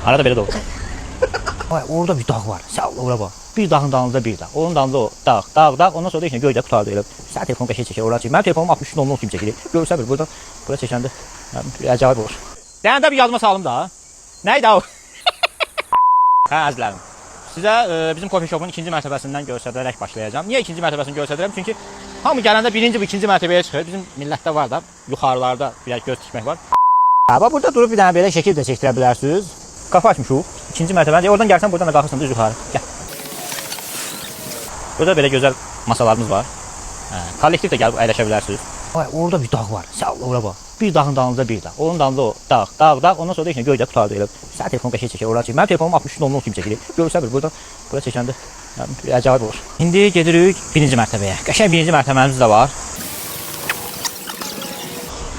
Arada belə də olur. Vay, orada bir dağ var. Sağ ol, ora bax. Bir dağın dalında bir dağ. Onun dalında o dağ. Ondan sonra da içində göydə qutardı elə. Sən telefon qəşəng çəkir, ora çəkir. Mənim telefonum 63 kimi çəkir. Görürsən bir burada bura çəkəndə acayip olur. Dəyəndə bir yazma salım da. Nə idi o? Hə, əzizlərim. Sizə bizim coffee shopun ikinci mərtəbəsindən göstərərək başlayacağam. Niyə ikinci mərtəbəsini göstərirəm? Çünki hamı gələndə birinci bu ikinci mərtəbəyə çıxır. Bizim millətdə var da, yuxarılarda bir göz tikmək var. Bax, burada durub bir dənə belə şəkil də çəkdirə bilərsiniz. Qapı açmışıq. İkinci mərtəbədə. Oradan gəlsən, buradan da qalxırsan düz yuxarı. Gəl. Burada belə gözəl masalarımız var. Kollektiv də gəlib əyləşə bilərsiniz. Vay, orada bir dağ var. Sağ ol, ora bax. Bir dağın dalında bir dağ. Onun dalında o dağ. Ondan sonra da içində göydə qutardı elə. Sən telefon qəşəng çəkir, ora çəkir. Mənim telefonum 63 kimi çəkir. Görürsən bir burada bura çəkəndə acayip olur. İndi gedirik birinci mərtəbəyə. Qəşəng birinci mərtəbəmiz də var.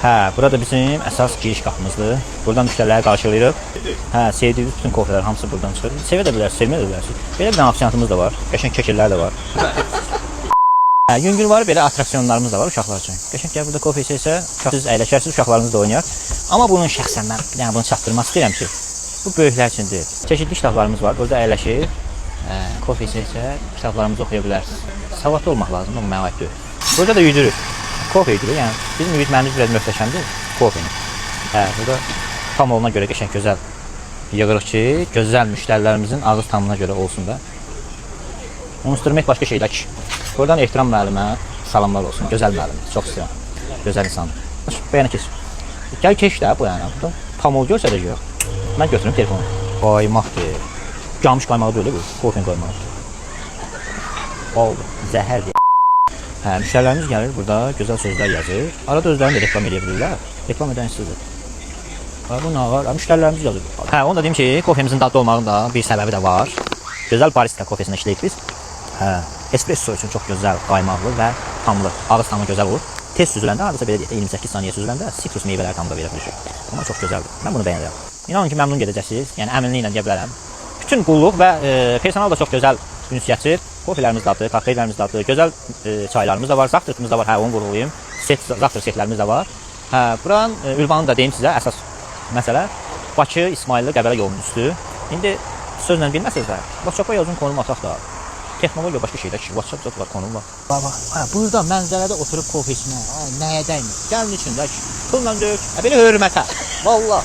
Hə, burada bizim əsas giriş qapımızdır. Buradan müştəriləri qarşılayırıq. Hə, sevdiyiniz bütün kofelər hamısı buradan çıxır. Sevə də bilərsiniz, sevməyə də bilərsiniz. Belə bir dənə afisantımız da var. Qəşəng kəkirlər də var. Hə, yüngül var, belə atraksiyonlarımız da var uşaqlar üçün. Qəşəng gəl burada kofe içərsə, siz əyləşərsiniz, uşaqlarınız da oynayar. Amma bunun şəxsən mən bir dənə bunu çatdırmaq istəyirəm ki, bu böyüklər üçündür. Çeşidli kitablarımız var, burada əyləşir. Kofe içərsə, kitablarımızı oxuya bilərsiniz. Savadlı olmaq lazımdır, amma mənə aid deyil. Burada da yüdürük. Kofe edilir, yəni bizim üyütməyimiz biraz möhtəşəmdir, kofenin. Burada tam oluna görə qəşəng gözəl yığırıq ki, gözəl müştərilərimizin ağız tamına görə olsun da. Onu üstürmək başqa şeylər ki. Buradan ehtiram müəllimə salamlar olsun, gözəl müəllim, çox istəyirəm, gözəl insandır. Bəyənə keç. Gəl keç də bu yana, tam ol görsə də yox. Mən götürüm telefonu. Qaymaqdır. Qamış qaymağı deyil bu, kofenin qaymağı. Oldu, zəhərdir. Hə, müştərilərimiz gəlir, burada gözəl sözlər yazır. Arada özlərini də reklam edə bilirlər. Reklam edən sizdir. Bu nə var? Müştərilərimiz yazır. Hə, onu da deyim ki, kofemizin dadlı olmağının da bir səbəbi də var. Gözəl barista kofesində işləyirik biz. Hə, espresso üçün çox gözəl, qaymaqlı və tamlı. Ağız tamı gözəl olur. Tez süzüləndə, hardasa belə deyək, 28 saniyə süzüləndə sitrus meyvələri tamı da verə bilir. Amma çox gözəldir. Mən bunu bəyənirəm. İnanın ki, məmnun gedəcəksiniz. Yəni əminliklə deyə bilərəm. Bütün qulluq və personal da çox gözəl ünsiyyətdir. Kofelərimiz dadır, kokteylərimiz dadır, gözəl çaylarımız da var, zaxtırtımız da var, hə, onu vurğulayım. Zaxtır setlərimiz də var. Hə, buranın ünvanını da deyim sizə, əsas məsələ Bakı, İsmayıllı, Qəbələ yolunun üstü. İndi sözlə bilməsiniz də, WhatsApp-a yazın, konum ataq da. Texnologiya başqa şeydə ki, WhatsApp var, konum var. Bax, burada mənzərədə oturub kofe içmək, nəyə dəymir? Gəlin üçün də ki, pulla dök, belə hörmətə, valla.